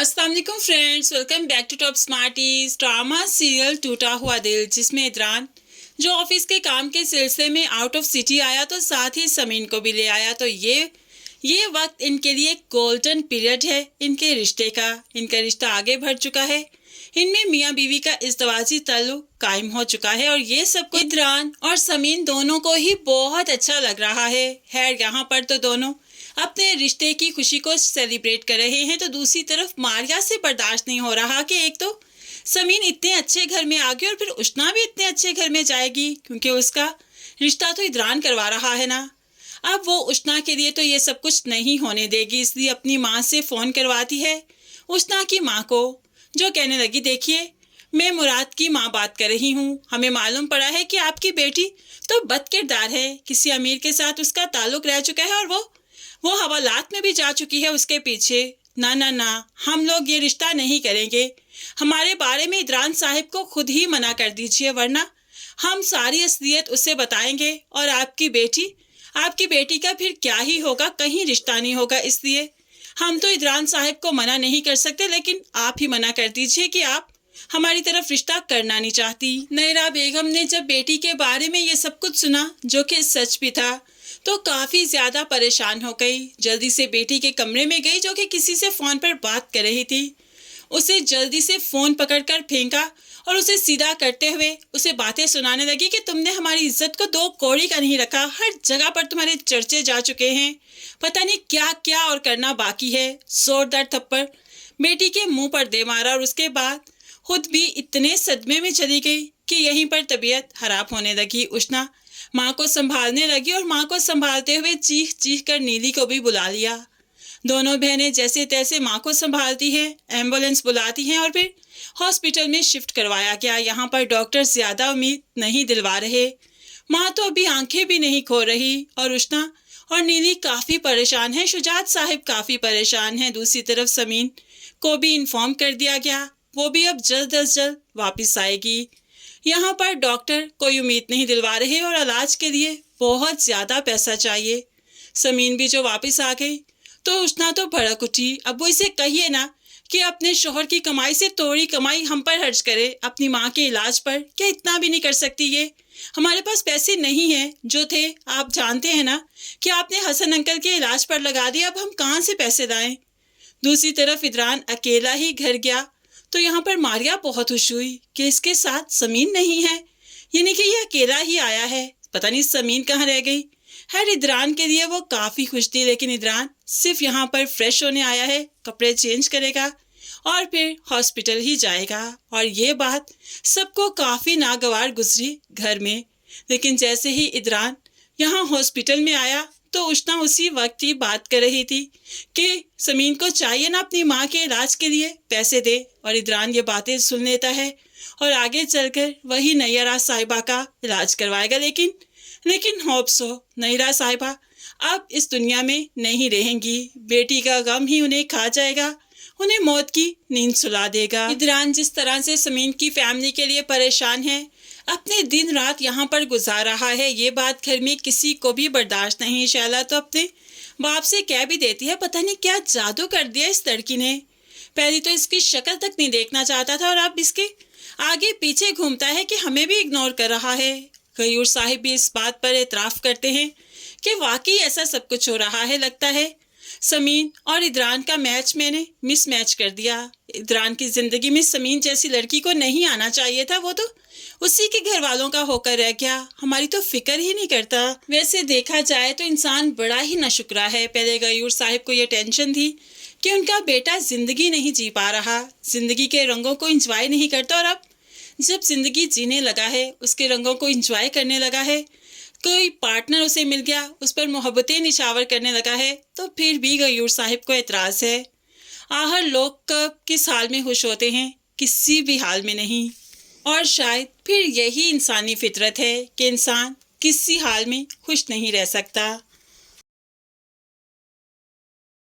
अस्सलाम वालेकुम friends, welcome back to Top Smarties. Drama serial टूटा हुआ दिल, जिसमें इदरान जो ऑफिस के काम के सिलसिले में आउट ऑफ सिटी आया तो साथ ही समीन को भी ले आया। तो ये वक्त इनके लिए गोल्डन पीरियड है इनके रिश्ते का। इनका रिश्ता आगे बढ़ चुका है, इनमें मियाँ बीवी का इज़्दवाजी ताल्लुक कायम हो चुका है और ये सब कुछ इदरान और समीन दोनों को ही बहुत अच्छा लग रहा है। यहाँ पर तो दोनों अपने रिश्ते की खुशी को सेलिब्रेट कर रहे हैं, तो दूसरी तरफ मारिया से बर्दाश्त नहीं हो रहा कि एक तो समीन इतने अच्छे घर में आ गई और फिर उष्ना भी इतने अच्छे घर में जाएगी, क्योंकि उसका रिश्ता तो इदरान करवा रहा है ना। अब वो उष्ना के लिए तो ये सब कुछ नहीं होने देगी, इसलिए अपनी माँ से फ़ोन करवाती है उष्ना की माँ को, जो कहने लगी, देखिए मैं मुराद की माँ बात कर रही हूँ। हमें मालूम पड़ा है कि आपकी बेटी तो बदकिरदार है, किसी अमीर के साथ उसका ताल्लुक रह चुका है और वो हवालात में भी जा चुकी है उसके पीछे। ना ना ना, हम लोग ये रिश्ता नहीं करेंगे। हमारे बारे में इदरान साहिब को खुद ही मना कर दीजिए, वरना हम सारी असलियत उसे बताएंगे और आपकी बेटी का फिर क्या ही होगा, कहीं रिश्ता नहीं होगा। इसलिए हम तो इदरान साहिब को मना नहीं कर सकते, लेकिन आप ही मना कर दीजिए कि आप हमारी तरफ रिश्ता करना नहीं चाहती। नैरा बेगम ने जब बेटी के बारे में ये सब कुछ सुना, जो कि सच भी था, तो काफ़ी ज़्यादा परेशान हो गई। जल्दी से बेटी के कमरे में गई, जो कि किसी से फ़ोन पर बात कर रही थी। उसे जल्दी से फ़ोन पकड़कर फेंका और उसे सीधा करते हुए उसे बातें सुनाने लगी कि तुमने हमारी इज्जत को दो कौड़ी का नहीं रखा, हर जगह पर तुम्हारे चर्चे जा चुके हैं, पता नहीं क्या क्या और करना बाकी है। जोरदार थप्पड़ बेटी के मुंह पर दे मारा और उसके बाद खुद भी इतने सदमे में चली गई कि यहीं पर तबीयत खराब होने लगी। उष्ना माँ को संभालने लगी और माँ को संभालते हुए चीख चीख कर नीली को भी बुला लिया। दोनों बहनें जैसे तैसे माँ को संभालती हैं, एम्बुलेंस बुलाती हैं और फिर हॉस्पिटल में शिफ्ट करवाया गया। यहाँ पर डॉक्टर ज़्यादा उम्मीद नहीं दिलवा रहे। माँ तो अभी आंखें भी नहीं खोल रही और उष्ना और नीली काफ़ी परेशान है। शुजात साहिब काफ़ी परेशान है। दूसरी तरफ समीन को भी इन्फॉर्म कर दिया गया, वो भी अब जल्द अज जल्द वापस आएगी। यहाँ पर डॉक्टर कोई उम्मीद नहीं दिलवा रहे और इलाज के लिए बहुत ज़्यादा पैसा चाहिए। समीन भी जो वापस आ गई तो उष्ना तो भड़क उठी। अब वो इसे कहिए ना कि अपने शोहर की कमाई से थोड़ी कमाई हम पर खर्च करे, अपनी माँ के इलाज पर। क्या इतना भी नहीं कर सकती ये? हमारे पास पैसे नहीं हैं, जो थे आप जानते हैं ना कि आपने हसन अंकल के इलाज पर लगा दिया, अब हम कहाँ से पैसे लाएं। दूसरी तरफ इदरान अकेला ही घर गया तो यहाँ पर मारिया बहुत खुश हुई कि इसके साथ समीन नहीं है, यानी कि ये अकेला ही आया है। पता नहीं समीन कहाँ रह गई। खैर इदरान के लिए वो काफ़ी खुश थी, लेकिन इदरान सिर्फ यहाँ पर फ्रेश होने आया है, कपड़े चेंज करेगा और फिर हॉस्पिटल ही जाएगा। और ये बात सबको काफ़ी नागवार गुजरी घर में। लेकिन जैसे ही इदरान यहाँ हॉस्पिटल में आया तो उष्ना उसी वक्त ही बात कर रही थी कि समीन को चाहिए ना अपनी माँ के इलाज के लिए पैसे दे। और इदरान ये बातें सुन लेता है और आगे चलकर वही नैरा साहिबा का इलाज करवाएगा। लेकिन होप्स हो नैरा साहिबा अब इस दुनिया में नहीं रहेंगी। बेटी का गम ही उन्हें खा जाएगा, उन्हें मौत की नींद सुला देगा। इदरान जिस तरह से समीन की फैमिली के लिए परेशान है, अपने दिन रात यहाँ पर गुजार रहा है, ये बात घर में किसी को भी बर्दाश्त नहीं। शैला तो अपने बाप से कह भी देती है, पता नहीं क्या जादू कर दिया इस लड़की ने। पहले तो इसकी शक्ल तक नहीं देखना चाहता था और अब इसके आगे पीछे घूमता है कि हमें भी इग्नोर कर रहा है। गयूर साहिब भी इस बात पर एतराफ़ करते हैं कि वाकई ऐसा सब कुछ हो रहा है। लगता है समीन और इदरान का मैच मैंने मिस मैच कर दिया। इदरान की ज़िंदगी में समीन जैसी लड़की को नहीं आना चाहिए था, वो तो उसी के घर वालों का होकर रह गया, हमारी तो फिक्र ही नहीं करता। वैसे देखा जाए तो इंसान बड़ा ही नाशुक्रा है। पहले गयूर साहिब को ये टेंशन थी कि उनका बेटा ज़िंदगी नहीं जी पा रहा, ज़िंदगी के रंगों को इंजॉय नहीं करता, और अब जब ज़िंदगी जीने लगा है, उसके रंगों को इंजॉय करने लगा है, कोई पार्टनर उसे मिल गया, उस पर मोहब्बतें निछावर करने लगा है, तो फिर भी गयूर साहिब को एतराज़ है। आहर लोग कब किस हाल में खुश होते हैं, किसी भी हाल में नहीं। और शायद फिर यही इंसानी फितरत है कि इंसान किसी हाल में खुश नहीं रह सकता।